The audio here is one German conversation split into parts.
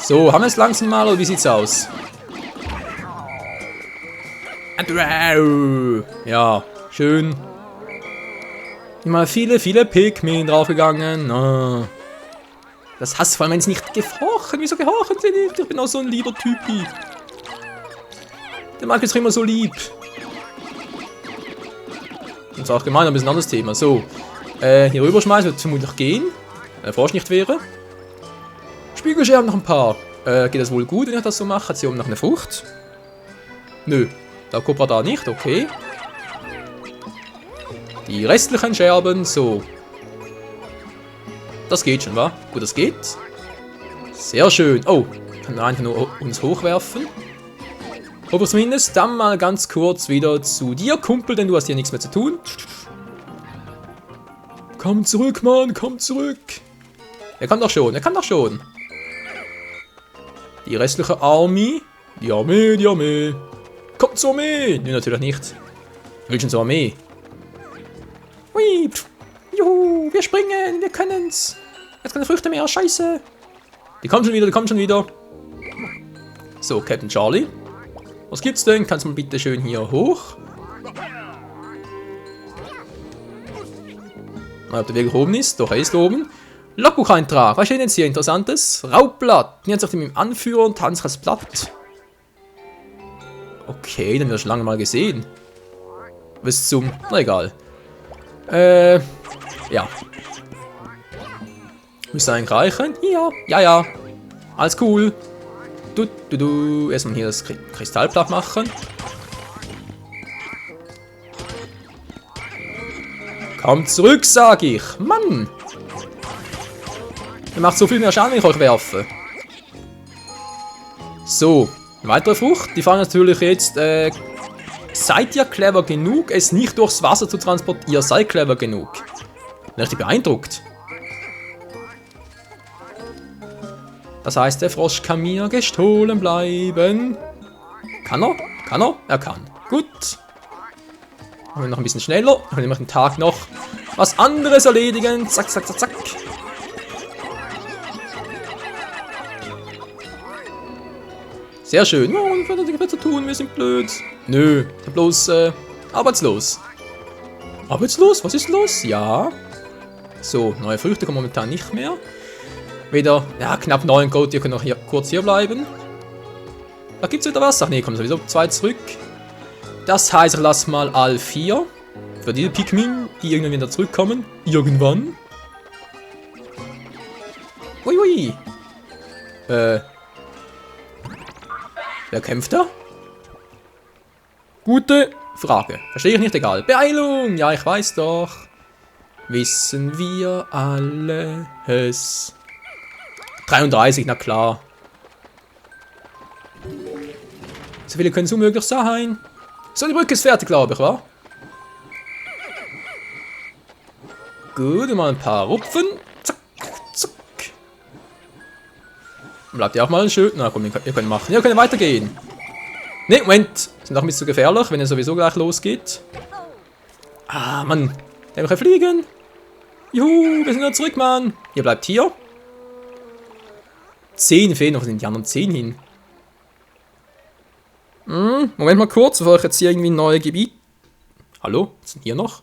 So, haben wir es langsam mal, oder wie sieht's aus? Ja, schön. Immer viele Pikmin draufgegangen. Oh. Das hasst vor allem, wenn sie nicht gehorchen. Wieso gehorchen sie nicht? Ich bin auch so ein lieber Typi. Der mag jetzt immer so lieb. Das ist auch gemein, ein bisschen anderes Thema. So, hier rüberschmeißen wird vermutlich gehen. Wenn der Frosch nicht wäre. Spiegelscheren noch ein paar. Geht das wohl gut, wenn ich das so mache? Hat sie oben noch eine Frucht? Nö. Da Cobra da nicht, okay. Die restlichen Scherben, so. Das geht schon, wa? Gut, das geht. Sehr schön. Oh, kann einfach nur uns hochwerfen. Aber zumindest dann mal ganz kurz wieder zu dir, Kumpel, denn du hast hier nichts mehr zu tun. Komm zurück, Mann, komm zurück. Er kann doch schon, er kann doch schon. Die restliche Armee. Die Armee, die Armee. Kommt zur Armee. Nee, natürlich nicht. Will schon zur Armee. Hui. Juhu, wir springen, wir können's. Jetzt keine Früchte mehr, scheiße. Die kommen schon wieder, die kommen schon wieder. So, Captain Charlie. Was gibt's denn? Kannst du mal bitte schön hier hoch? Mal, ob der wirklich oben ist. Doch, er ist oben. Logbucheintrag. Was steht denn jetzt hier Interessantes? Raubblatt. Nähert sich dem Anführer und tanzt das Blatt. Okay, dann wird schon lange mal gesehen. Was zum... Na egal. Ja. Müsste eigentlich reichen. Ja, ja, ja. Alles cool. Erstmal hier das Kristallblatt machen. Kommt zurück, sag ich. Mann. Ihr macht so viel mehr Schaden, wenn ich euch werfe. So. Eine weitere Frucht. Die fahren natürlich jetzt... seid ihr clever genug, es nicht durchs Wasser zu transportieren? Ihr seid clever genug. Bin richtig beeindruckt. Das heißt, der Frosch kann mir gestohlen bleiben. Kann er? Kann er? Er kann. Gut. Machen wir noch ein bisschen schneller. Dann können wir den Tag noch was anderes erledigen. Zack, zack, zack, zack. Sehr schön. Oh, wir werden nichts zu tun, wir sind blöd. Nö, bloß arbeitslos. Arbeitslos? Was ist los? Ja. So, neue Früchte kommen momentan nicht mehr. Wieder, ja, knapp 9 Gold, ihr könnt noch hier kurz hier bleiben. Da gibt's wieder was. Ach nee, kommen sowieso 2 zurück. Das heißt, ich lasse mal all 4. Für diese Pikmin, die irgendwann wieder zurückkommen. Irgendwann. Ui, ui. Wer kämpft da? Gute Frage. Verstehe ich nicht, egal. Beeilung! Ja, ich weiß doch. Wissen wir alles. 33, na klar. So viele können es unmöglich sein. So, die Brücke ist fertig, glaube ich, wa? Gut, mal ein paar Rupfen. Zack, zack. Bleibt ihr auch mal schön. Na komm, ihr könnt machen. Ihr könnt weitergehen. Ne, Moment. Sind auch ein bisschen zu gefährlich, wenn es sowieso gleich losgeht. Ah, Mann. Der kann fliegen. Juhu, wir sind wieder zurück, Mann. Ihr bleibt hier. 10 fehlen noch, sind die anderen 10 hin. Moment mal kurz, bevor ich jetzt hier irgendwie ein neues Gebiet... Hallo? Was ist denn hier noch?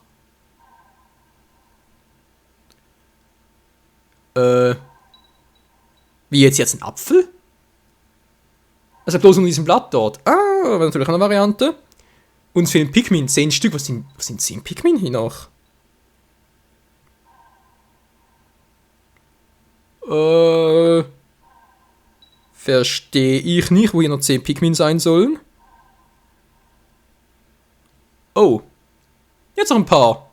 Wie jetzt ein Apfel? Also bloß um diesen Blatt dort. Ah, wäre natürlich eine Variante. Uns fehlen Pikmin, 10 Stück. Was sind 10 Pikmin hier noch? Verstehe ich nicht, wo hier noch 10 Pikmin sein sollen. Oh. Jetzt noch ein paar.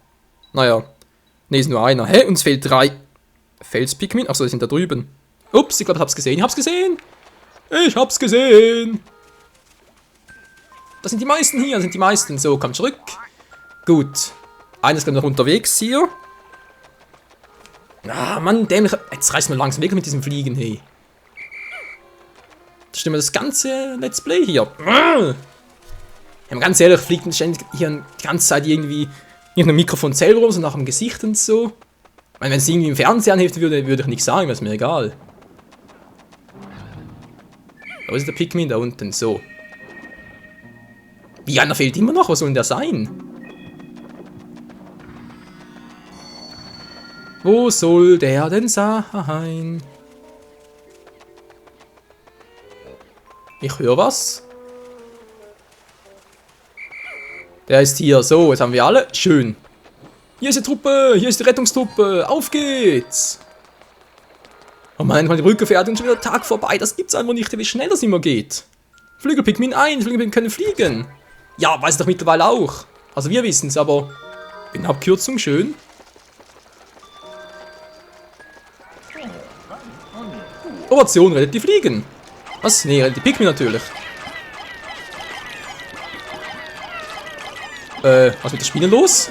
Naja. Ne, ist nur einer. Hä? Uns fehlt 3 Felspikmin. Achso, die sind da drüben. Ups, ich glaube, ich hab's gesehen. Ich hab's gesehen. Ich hab's gesehen. Das sind die meisten hier. Das sind die meisten. So, komm zurück. Gut. Eines ist noch unterwegs hier. Ah, Mann, dämlich. Jetzt reißt man langsam weg mit diesem Fliegen, hey. Das stimmt das ganze Let's Play hier. Ja, ganz ehrlich, fliegt ständig hier die ganze Zeit irgendwie nicht ein Mikrofon selber rum, sondern nach dem Gesicht und so. Ich meine, wenn es irgendwie im Fernsehen anhilft, würde ich nichts sagen, wäre es mir egal. Wo ist der Pikmin? Da unten, so. Wie, einer fehlt immer noch? Was soll denn der sein? Wo soll der denn sein? Ich höre was. Der ist hier. So, jetzt haben wir alle. Schön. Hier ist die Truppe. Hier ist die Rettungstruppe. Auf geht's. Oh Mann, die Brücke fährt und schon wieder Tag vorbei. Das gibt's einfach nicht, wie schnell das immer geht. Flügelpikmin ein. Flügelpikmin können fliegen. Ja, weiß ich doch mittlerweile auch. Also wir wissen es, aber in Abkürzung schön. Operation rettet die Fliegen. Was? Nee, rettet die Pikmin natürlich. Was mit der Spinne los?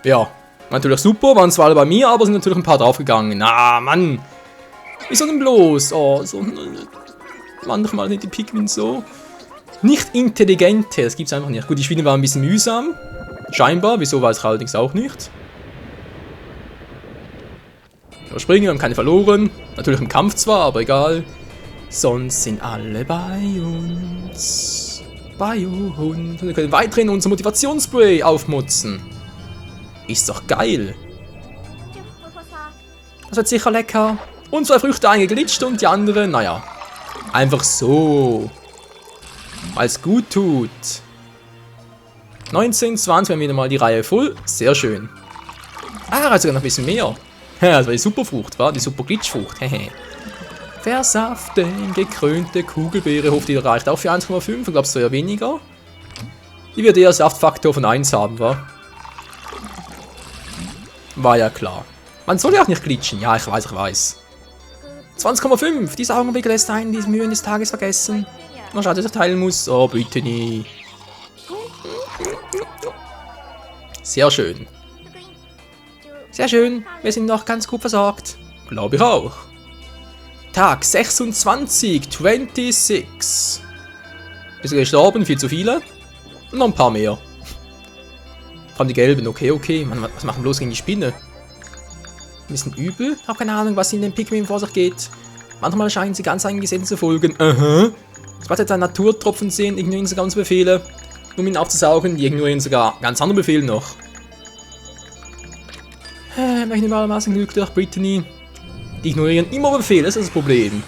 Ja, natürlich super, waren zwar alle bei mir, aber sind natürlich ein paar draufgegangen. Ah, Mann. Wieso denn bloß? Oh, so. Manchmal sind die Pikmin so. Nicht intelligente, das gibt's einfach nicht. Gut, die Spiele waren ein bisschen mühsam. Scheinbar, wieso weiß ich allerdings auch nicht. Überspringen, wir haben keine verloren. Natürlich im Kampf zwar, aber egal. Sonst sind alle bei uns. Bei uns. Wir können weiterhin unser Motivationsspray aufmutzen. Ist doch geil. Das wird sicher lecker. Und 2 Früchte eingeglitscht und die anderen, naja. Einfach so. Weil es gut tut. 19, 20, wir haben wieder mal die Reihe voll. Sehr schön. Ah, sogar noch ein bisschen mehr. Ja, das war die Superfrucht, war? Die Super-Glitchfrucht. Hehe. Versaften, gekrönte Kugelbeere. Hofft, die reicht auch für 1,5. Ich glaube, es soll ja weniger. Die wird eher Saftfaktor von 1 haben, war? War ja klar. Man soll ja auch nicht glitschen. Ja, ich weiß. 20,5. Dieser Augenblick lässt einen die Mühen des Tages vergessen. Man schade, dass er teilen muss. Oh, bitte nie. Sehr schön. Sehr schön. Wir sind noch ganz gut versorgt. Glaube ich auch. Tag 26. 26. Bisschen gestorben, viel zu viele. Und noch ein paar mehr. Vor allem die gelben. Okay. Mann, was machen wir bloß gegen die Spinne? Ein bisschen übel. Auch keine Ahnung, was in den Pikmin vor sich geht. Manchmal scheinen sie ganz eingesessen zu folgen. Aha. Ich werde jetzt einen Naturtropfen sehen, ignorieren sogar unsere Befehle. Um ihn aufzusaugen, die ignorieren sogar ganz andere Befehle noch. Welche normalermaßen Glück durch Brittany. Die ignorieren immer Befehle, das ist das Problem.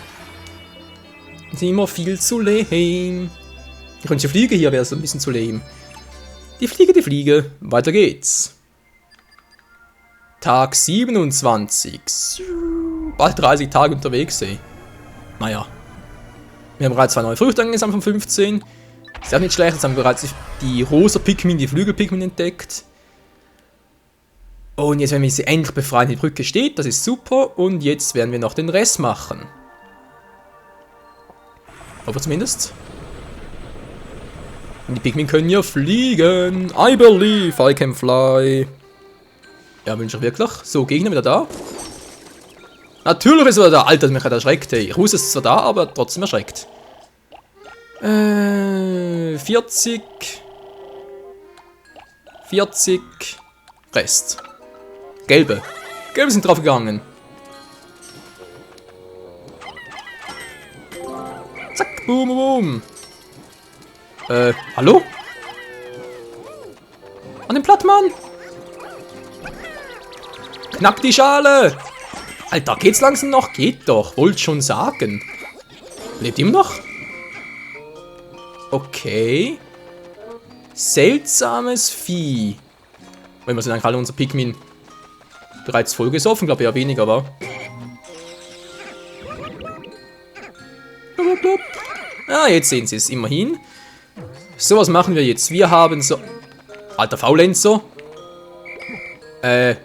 Die sind immer viel zu lame. Die könntliche Fliege hier wäre so ein bisschen zu lame. Die Fliege. Weiter geht's. Tag 27. Bald 30 Tage unterwegs, ey. Naja. Wir haben bereits 2 neue Früchte angesammelt von 15. Ist ja nicht schlecht, jetzt haben wir bereits die rosa Pikmin, die Flügelpikmin entdeckt. Und jetzt werden wir sie endlich befreien, die Brücke steht, das ist super. Und jetzt werden wir noch den Rest machen. Aber zumindest. Und die Pikmin können ja fliegen. I believe I can fly. Ja, wünsche ich wirklich. So, Gegner wieder da. Natürlich ist er da. Alter, mich hat erschreckt, ey. Ich wusste, es ist zwar da, aber trotzdem erschreckt. 40. 40. Rest. Gelbe. Gelbe sind drauf gegangen. Zack, boom. Hallo? An den Plattmann? Knack die Schale! Alter, geht's langsam noch? Geht doch, wollte schon sagen. Lebt immer noch? Okay. Seltsames Vieh. Wenn wir sind eigentlich alle unser Pikmin bereits vollgesoffen, glaube ich ja weniger, war. Ja, jetzt sehen sie es immerhin. So, was machen wir jetzt? Wir haben so... Alter Faulenzer.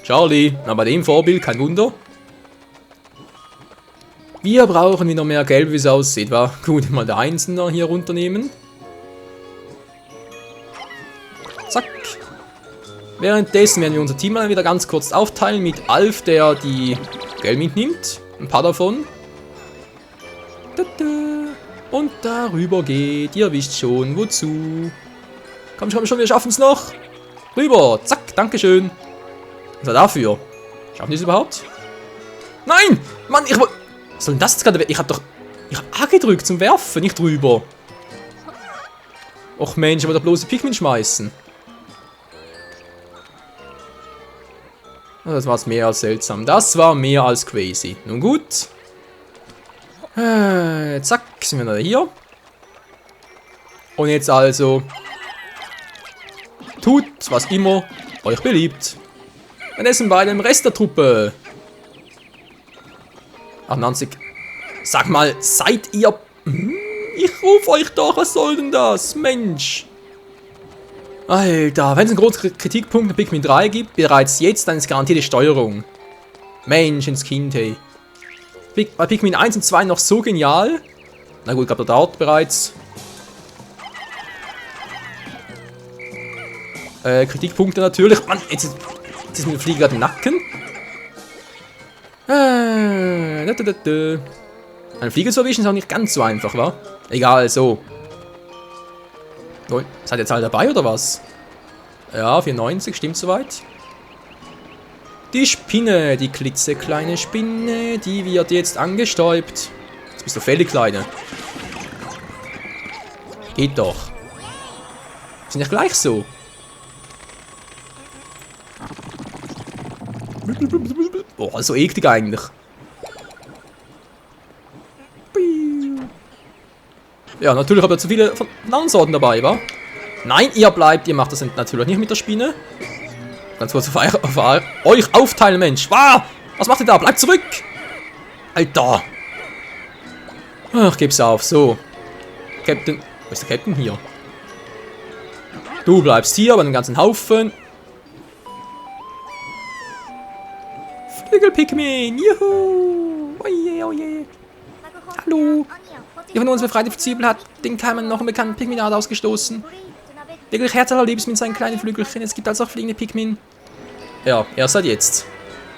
Charlie. Na, bei dem Vorbild, kein Wunder. Wir brauchen wieder mehr Gelb, wie es aussieht, wa? Gut, mal der Einzelne hier runternehmen. Zack. Währenddessen werden wir unser Team mal wieder ganz kurz aufteilen mit Alf, der die Gelb mitnimmt. Ein paar davon. Und darüber geht, ihr wisst schon, wozu. Komm schon, wir schaffen es noch. Rüber, zack, dankeschön. Was war dafür? Schaffen die es überhaupt? Nein! Mann, was soll denn das jetzt gerade? Ich hab A gedrückt zum Werfen, nicht drüber. Och Mensch, ich wollte da bloß Pikmin schmeißen. Das war mehr als seltsam. Das war mehr als crazy. Nun gut. Zack, sind wir wieder hier. Und jetzt also. Tut, was immer euch beliebt. Dann essen bei dem Rest der Truppe. 98. Sag mal, seid ihr... Ich ruf euch doch, was soll denn das? Mensch. Alter, wenn es einen großen Kritikpunkt an Pikmin 3 gibt, bereits jetzt, dann ist garantierte Steuerung. Mensch, ins Kind, hey. Bei Pikmin 1 und 2 noch so genial. Na gut, ich glaube, der dauert bereits. Kritikpunkte natürlich. Mann, jetzt ist mir der Flieger gerade im Nacken. Einen Flieger zu erwischen ist auch nicht ganz so einfach, wa? Egal, so. Seid ihr jetzt alle dabei, oder was? Ja, 94, stimmt soweit. Die Spinne, die klitzekleine Spinne, die wird jetzt angestäubt. Jetzt bist du fällig, Kleine. Geht doch. Sind ja gleich so. Boah, so eklig eigentlich. Ja, natürlich habt ihr zu viele von anderen Sorten dabei, wa? Nein, ihr bleibt, ihr macht das natürlich nicht mit der Spinne. Ganz kurz auf euch aufteilen, Mensch. Wow, was macht ihr da? Bleibt zurück! Alter! Ach, geb's auf, so. Captain, wo ist der Captain hier? Du bleibst hier bei dem ganzen Haufen. Flügel-Pikmin, juhu! Oje, oje. Hallo! Der von uns befreite Zwiebel hat den Keimen noch einen bekannten Pikminart ausgestoßen. Wirklich herzallerliebst mit seinen kleinen Flügelchen. Es gibt also auch fliegende Pikmin. Ja, erst seit jetzt.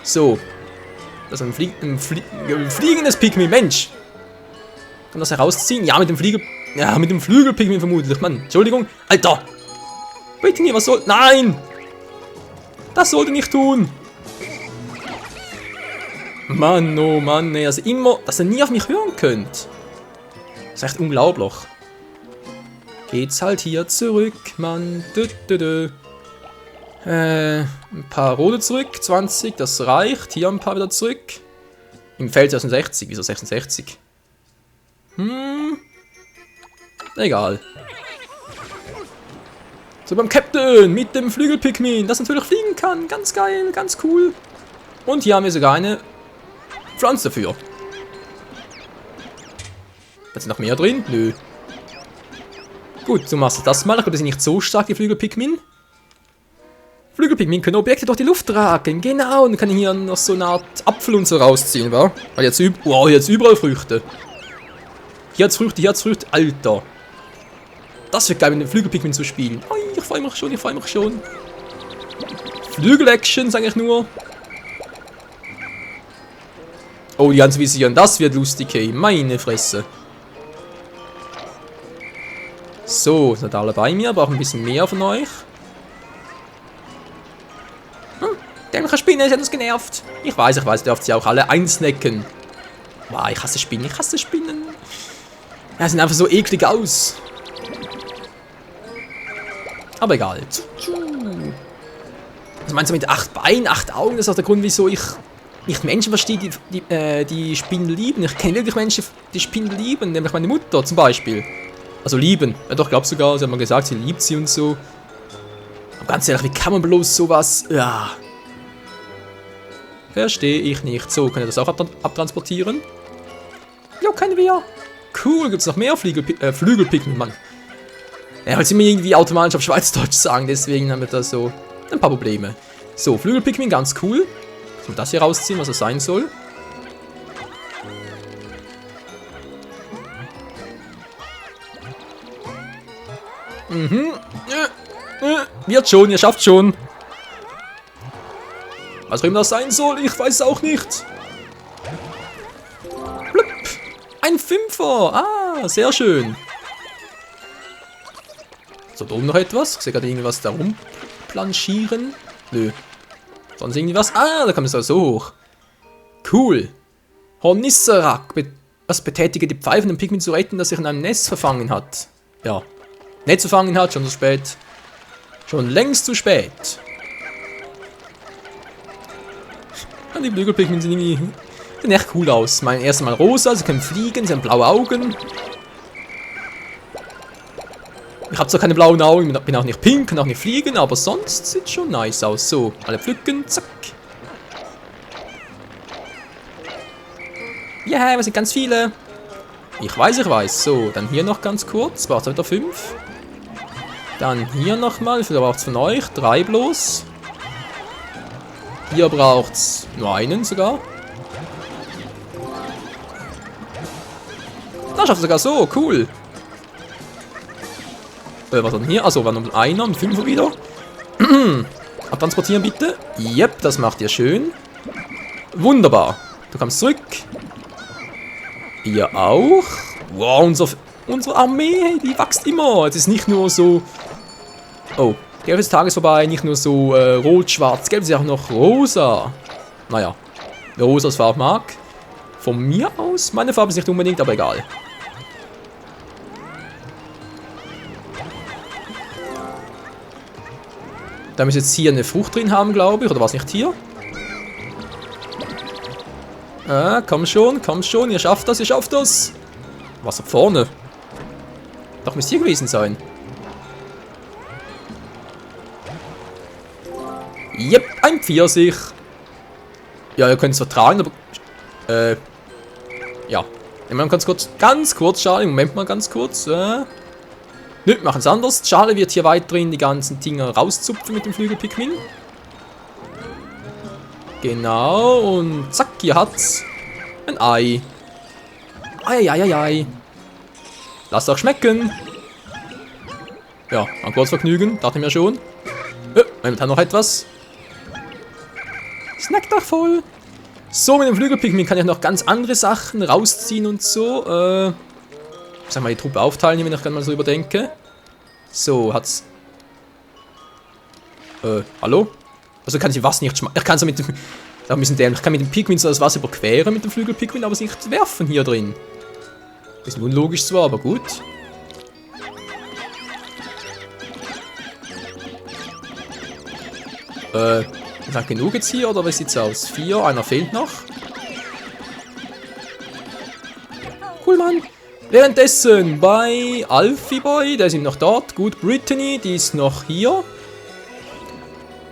So. Das ist ein fliegendes Pikmin, Mensch! Kann das herausziehen? Ja, mit dem Flügel-Pikmin vermutlich. Mann, Entschuldigung. Alter! Brittany, was soll... Nein! Das sollte nicht tun! Mann, oh Mann, ey, also immer, dass ihr nie auf mich hören könnt. Das ist echt unglaublich. Geht's halt hier zurück, Mann. Ein paar rote zurück, 20, das reicht. Hier ein paar wieder zurück. Im Feld 66, wieso 66? Egal. So, beim Captain mit dem Flügel-Pikmin, das natürlich fliegen kann. Ganz geil, ganz cool. Und hier haben wir sogar eine Pflanze dafür. Ist noch mehr drin? Nö. Gut, du machst das mal. Ich glaube, das sind nicht so stark, die Flügel-Pikmin. Flügel-Pikmin können Objekte durch die Luft tragen. Genau, und kann hier noch so eine Art Apfel und so rausziehen, wa? Weil jetzt, wow, jetzt überall Früchte. Hier hat's Früchte, hier hat's Früchte. Alter. Das wird geil, mit dem Flügel-Pikmin zu spielen. Oh, ich freue mich schon, ich freue mich schon. Flügel-Action, sage ich nur. Oh, die ganze Vision, das wird lustig, ey. Meine Fresse. So, seid alle bei mir, brauche ein bisschen mehr von euch. Dämliche Spinne, sie hat uns genervt. Ich weiß, dürft sie auch alle einsnacken. Wow, ich hasse Spinnen, ich hasse Spinnen. Ja, sehen einfach so eklig aus. Aber egal. Was meinst du mit 8 Beinen, 8 Augen? Das ist auch der Grund, wieso ich nicht Menschen verstehe, die Spinnen lieben. Ich kenne wirklich Menschen, die Spinnen lieben, nämlich meine Mutter zum Beispiel. Also lieben. Ja doch, glaub sogar, sie hat mal gesagt, sie liebt sie und so. Aber ganz ehrlich, wie kann man bloß sowas... Ja. Verstehe ich nicht. So, können wir das auch abtransportieren? Ja, können wir. Cool, gibt es noch mehr Flügel-Pikmin, Mann. Ja, weil sie mir irgendwie automatisch auf Schweizdeutsch sagen, deswegen haben wir da so ein paar Probleme. So, Flügel-Pikmin, ganz cool. Muss man das hier rausziehen, was das sein soll. Wird schon, ihr schafft schon. Was auch immer das sein soll, ich weiß es auch nicht. Blüpp. Ein Fünfer. Ah. Ja, sehr schön. So, da oben noch etwas. Ich sehe gerade irgendwas da rumplanschieren. Nö. Sonst irgendwie was. Ah, da kann man so hoch. Cool. Hornisserak. Was betätige die pfeifenden Pikmin zu retten, das sich in einem Netz verfangen hat. Ja. Netz verfangen hat, schon zu spät. Schon längst zu spät. Ja, die Flügelpikmin sind irgendwie... Sehen echt cool aus. Mein erstes Mal rosa, sie können fliegen, sie haben blaue Augen. Ich habe zwar keine blauen Augen, bin auch nicht pink, kann auch nicht fliegen, aber sonst sieht schon nice aus. So, alle pflücken, zack. Ja, yeah, wir sind ganz viele. Ich weiß. So, dann hier noch ganz kurz. Braucht es wieder 5. Dann hier nochmal. Wie viel braucht es von euch? 3 bloß. Hier braucht es nur einen sogar. Da schafft es sogar so. Cool. Was dann hier? Achso, war noch einer und 5 wieder. Abtransportieren bitte. Yep, das macht ihr schön. Wunderbar. Du kommst zurück. Ihr auch. Wow, unsere Armee, die wächst immer. Es ist nicht nur so... Oh, die Hälfte des Tages vorbei. Nicht nur so rot, schwarz, gelb. Es ist auch noch rosa. Naja, wer rosa als Farbe mag. Von mir aus, meine Farbe ist nicht unbedingt, aber egal. Da müssen wir jetzt hier eine Frucht drin haben, glaube ich. Oder war es nicht hier? Komm schon, ihr schafft das, Was da vorne? Doch, müsste hier gewesen sein. Yep, ein Pfirsich. Ja, ihr könnt es vertragen, aber... ja. Ganz kurz, Charlie, Moment mal ganz kurz. Nö, machen es anders. Charlie wird hier weiterhin die ganzen Dinger rauszupfen mit dem Flügelpikmin. Genau, und zack, hier hat's ein Ei. Ei. Lasst euch schmecken. Ja, ein kurzes Vergnügen, dachte ich mir schon. Momentan noch etwas. Snackt doch voll. So, mit dem Flügelpikmin kann ich noch ganz andere Sachen rausziehen und so. Ich sag mal, die Truppe aufteilen, wenn ich gerade mal so überdenke. So, hat's... hallo? Also kann ich was nicht schmeißen. Ich kann so mit dem... ein bisschen dämlich. Ich kann mit dem Pikmin so das Wasser überqueren mit dem Flügelpikmin, aber es nicht werfen hier drin. Bisschen unlogisch zwar, aber gut. Ist das genug jetzt hier, oder wie sieht's aus? 4, einer fehlt noch. Cool, Mann. Währenddessen bei Alfie Boy, der ist noch dort. Gut, Brittany, die ist noch hier.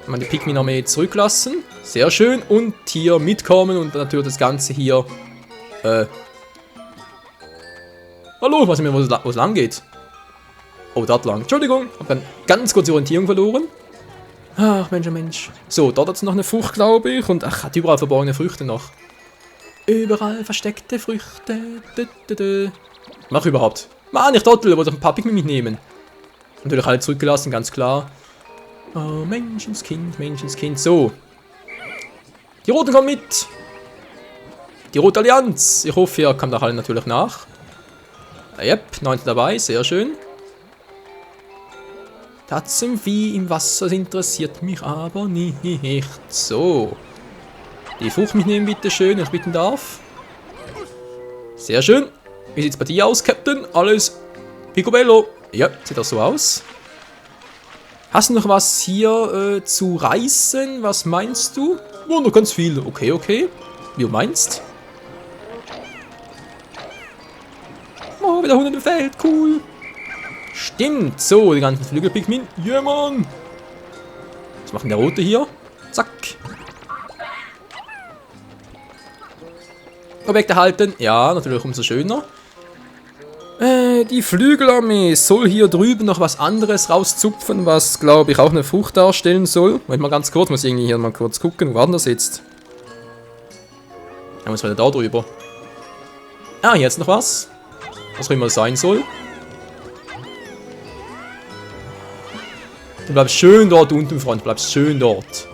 Kann man die Pikmin-Armee zurücklassen. Sehr schön. Und hier mitkommen und natürlich das Ganze hier. Hallo, ich weiß nicht mehr, wo es lang geht. Oh, dort lang. Entschuldigung, ich habe ganz kurz die Orientierung verloren. Ach, Mensch. So, dort hat es noch eine Frucht, glaube ich. Und ach, hat überall verborgene Früchte noch. Überall versteckte Früchte. Mach überhaupt. Mann, ich Trottel, wollte doch ein paar Pikmin mitnehmen. Natürlich alle zurückgelassen, ganz klar. Oh, Menschenskind. So. Die Roten kommen mit. Die Rote Allianz. Ich hoffe, ihr kommt auch alle natürlich nach. Yep, 9 dabei, sehr schön. Tatzenvieh im Wasser, das interessiert mich aber nicht. So. Die Frucht mitnehmen, bitte schön, wenn ich bitten darf. Sehr schön. Wie sieht's bei dir aus, Captain? Alles picobello. Ja, sieht auch so aus. Hast du noch was hier zu reißen? Was meinst du? Oh, noch ganz viel. Okay. Wie du meinst? Oh, wieder 100 im Feld. Cool. Stimmt. So, die ganzen Flügelpikmin. Ja, Mann. Was macht denn der Rote hier? Zack. Objekt erhalten. Ja, natürlich umso schöner. Die Flügelarmee soll hier drüben noch was anderes rauszupfen, was, glaube ich, auch eine Frucht darstellen soll. Moment mal ganz kurz, muss ich irgendwie hier mal kurz gucken, wo war denn das jetzt? Dann muss wieder da drüber. Ah, jetzt noch was. Was auch immer es sein soll. Du bleibst schön dort unten, Freund. Du bleibst schön dort.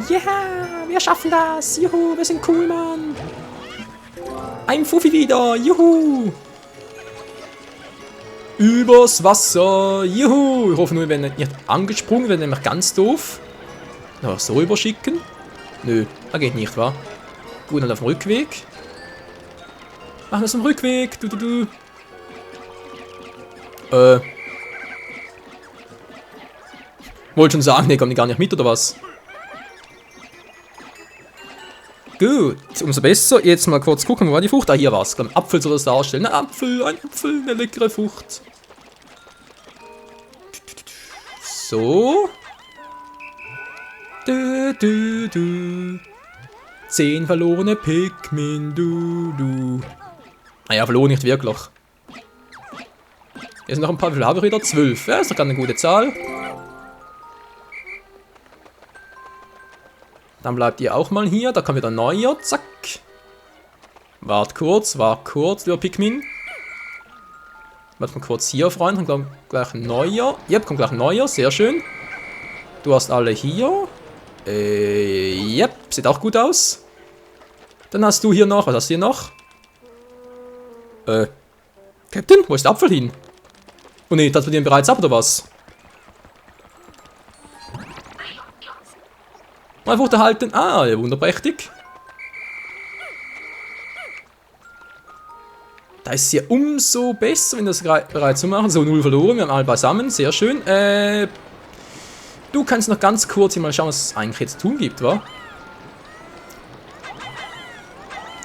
Ja, wir schaffen das. Juhu, wir sind cool, Mann. Ein Fuffi wieder. Juhu. Übers Wasser. Juhu. Ich hoffe nur, wir werden nicht angesprungen. Wäre nämlich ganz doof. Noch so überschicken. Nö, das geht nicht, wa? Gut, dann auf dem Rückweg. Machen wir es am Rückweg. Wollte schon sagen, ne, kommen die gar nicht mit, oder was? Gut, umso besser. Jetzt mal kurz gucken, wo war die Frucht? Ah, hier war es. Ein Apfel soll das darstellen. Ein Apfel, eine leckere Frucht. So. 10 verlorene Pikmin, Naja, verloren nicht wirklich. Hier sind noch ein paar, wie viel habe ich wieder? 12. Ja, ist doch gerade eine gute Zahl. Dann bleibt ihr auch mal hier. Da kommt wieder ein neuer. Zack. Wart kurz, lieber Pikmin. Warte mal kurz hier, Freund. Dann kommt gleich ein neuer. Yep, kommt gleich ein neuer. Sehr schön. Du hast alle hier. Yep, sieht auch gut aus. Dann hast du hier noch. Was hast du hier noch? Captain, wo ist der Apfel hin? Oh ne, das wir den bereits ab, oder was? Mal Frucht erhalten. Ah, ja, wunderprächtig. Da ist es ja umso besser, wenn das bereits so machen. So, 0 verloren, wir haben alle beisammen. Sehr schön. Du kannst noch ganz kurz hier mal schauen, was es eigentlich jetzt zu tun gibt, wa?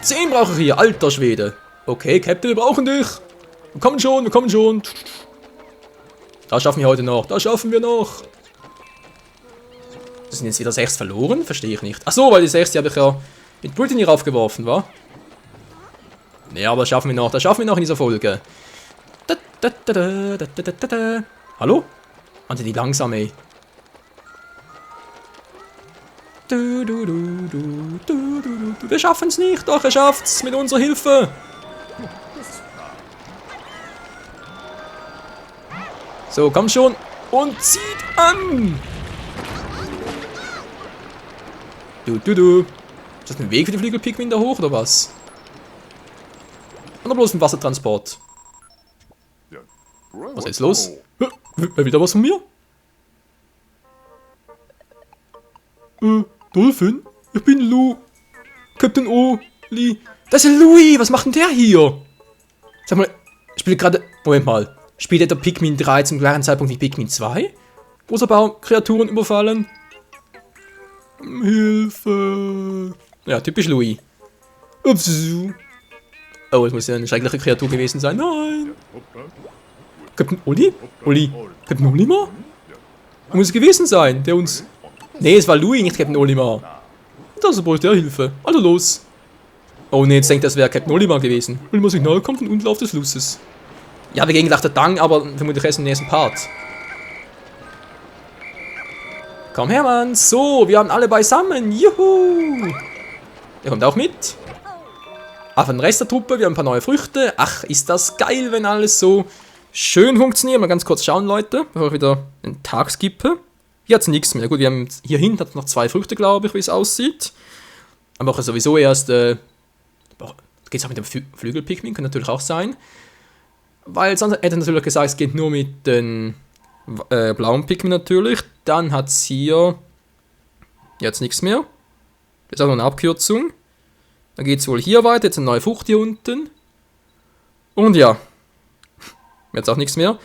10 brauche ich hier, alter Schwede. Okay, Captain, wir brauchen dich. Wir kommen schon. Das schaffen wir heute noch, Das sind jetzt wieder 6 verloren? Verstehe ich nicht. Achso, weil die 6, die habe ich ja mit Brittany raufgeworfen, wa? Ja, aber das schaffen wir noch in dieser Folge. Hallo? Waren die langsam, ey? Wir schaffen es nicht, doch, er schafft's mit unserer Hilfe. So, komm schon und zieht an. Ist das ein Weg für die Flügelpikmin da hoch, oder was? Oder bloß ein Wassertransport? Was ist jetzt los? Wieder was von mir? Dolphin? Ich bin Lou. Captain Oli. Das ist Louis. Was macht denn der hier? Sag mal, spielt gerade... Moment mal. Spielt der Pikmin 3 zum gleichen Zeitpunkt wie Pikmin 2? Kreaturen überfallen? Hilfe. Ja, typisch Louis. Ups. Oh, es muss ja eine schreckliche Kreatur gewesen sein. Nein. Captain Oli? Captain Olimar? Muss es gewesen sein, der uns... Nee, es war Louis, nicht Captain Olimar. Das braucht der Hilfe. Also los. Oh ne, jetzt denkt das wäre Captain Olimar gewesen. Olimar Signal kommt von unten auf des Flusses. Ja, wir gehen gleich der Dang, aber vermutlich erst im nächsten Part. Komm her, Mann. So, wir haben alle beisammen. Juhu. Der kommt auch mit. Ah, von den Rest der Truppe, wir haben ein paar neue Früchte. Ach, ist das geil, wenn alles so schön funktioniert. Mal ganz kurz schauen, Leute, bevor ich wieder den Tag skippe. Hier hat es nichts mehr. Gut, wir haben hier hinten hat noch 2 Früchte, glaube ich, wie es aussieht. Aber auch sowieso erst... geht es auch mit dem Flügelpikmin, kann natürlich auch sein. Weil sonst hätte er natürlich gesagt, es geht nur mit den blauen Pikmin natürlich. Dann hat es hier jetzt nichts mehr. Jetzt auch noch eine Abkürzung. Dann geht es wohl hier weiter, jetzt eine neue Frucht hier unten. Und ja, jetzt auch nichts mehr.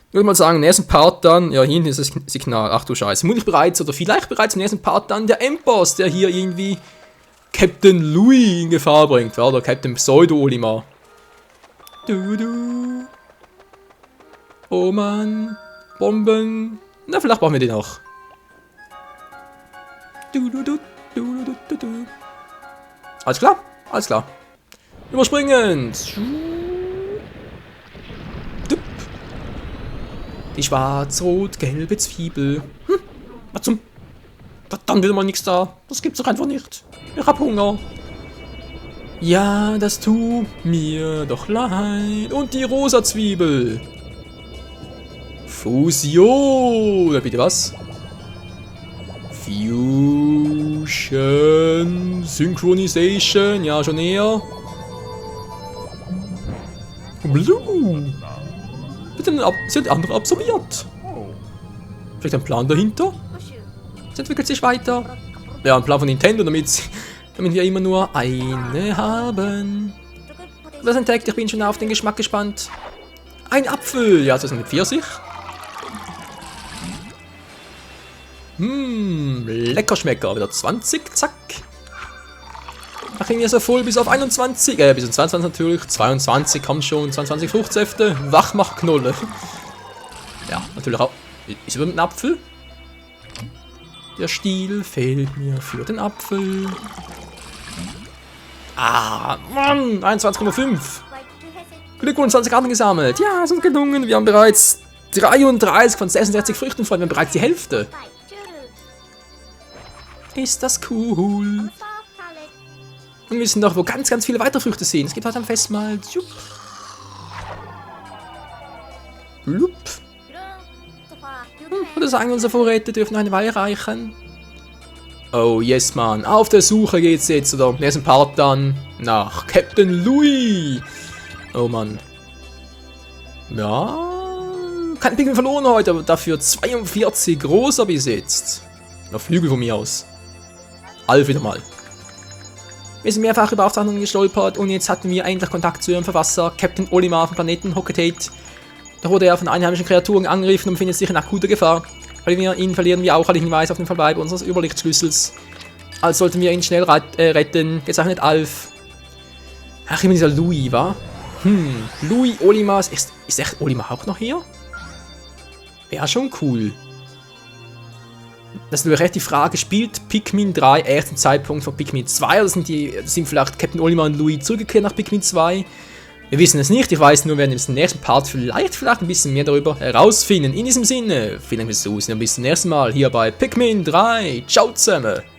Ich würde mal sagen, im nächsten Part dann, ja, hinten ist das Signal, ach du Scheiße. Muss ich bereits, oder vielleicht bereits im nächsten Part dann der Endboss, der hier irgendwie Captain Louis in Gefahr bringt, oder Captain Pseudo-Olimar. Oh Mann, Bomben. Na, vielleicht brauchen wir den auch. Alles klar, alles klar. Überspringen. Die schwarz-rot-gelbe Zwiebel. Was zum... Dann will mal nichts da. Das gibt's doch einfach nicht. Ich hab Hunger. Ja, das tut mir doch leid. Und die rosa Zwiebel. Fusion. Bitte was? Fusion. Synchronization. Ja, schon eher. Blue. Sie hat andere absorbiert. Vielleicht ein Plan dahinter? Es entwickelt sich weiter. Ja, ein Plan von Nintendo, damit wir immer nur eine haben. Was entdeckt? Ich bin schon auf den Geschmack gespannt. Ein Apfel. Ja, das ist eine Pfirsich. Lecker Schmecker. Wieder 20, zack. Da kriegen wir so voll bis auf 21. Bis auf 22 natürlich. 22 kommt schon. 22 Fruchtsäfte. Wachmachknolle. Ja, natürlich auch. Ist über den Apfel. Der Stiel fehlt mir für den Apfel. Ah, Mann. 21,5. Glückwunsch, 20 Karten gesammelt. Ja, es ist gelungen. Wir haben bereits 33 von 66 Früchten voll. Wir haben bereits die Hälfte. Ist das cool. Und wir wissen doch, wo ganz, ganz viele weitere Früchte sind. Es gibt heute am Festmahl. Blub. Ich würde sagen, unsere Vorräte dürfen noch eine Weile reichen. Oh, yes, man. Auf der Suche geht's jetzt, oder im nächsten Part dann, nach Captain Louis. Oh, Mann. Ja, kein Pikmin verloren heute, aber dafür 42 rosa besetzt. Noch Flügel von mir aus. Alf wieder mal. Wir sind mehrfach über Aufzeichnungen gestolpert und jetzt hatten wir endlich Kontakt zu ihrem Verfasser, Captain Olimar vom Planeten Hocketate. Da wurde er von einheimischen Kreaturen angegriffen und befindet sich in akuter Gefahr. Verlieren wir auch alle Hinweise auf den Verbleib unseres Überlichtsschlüssels. Also sollten wir ihn schnell retten, gezeichnet Alf. Ach, immer dieser Louis, wa? Louis Olimar, ist echt Olimar auch noch hier? Wäre schon cool. Das ist natürlich echt die Frage, spielt Pikmin 3 erst zum Zeitpunkt von Pikmin 2 oder sind vielleicht Captain Olimar und Louis zurückgekehrt nach Pikmin 2? Wir wissen es nicht, ich weiß nur, wir werden im nächsten Part vielleicht ein bisschen mehr darüber herausfinden. In diesem Sinne, vielen Dank fürs Zusehen und bis zum nächsten Mal hier bei Pikmin 3. Ciao zusammen!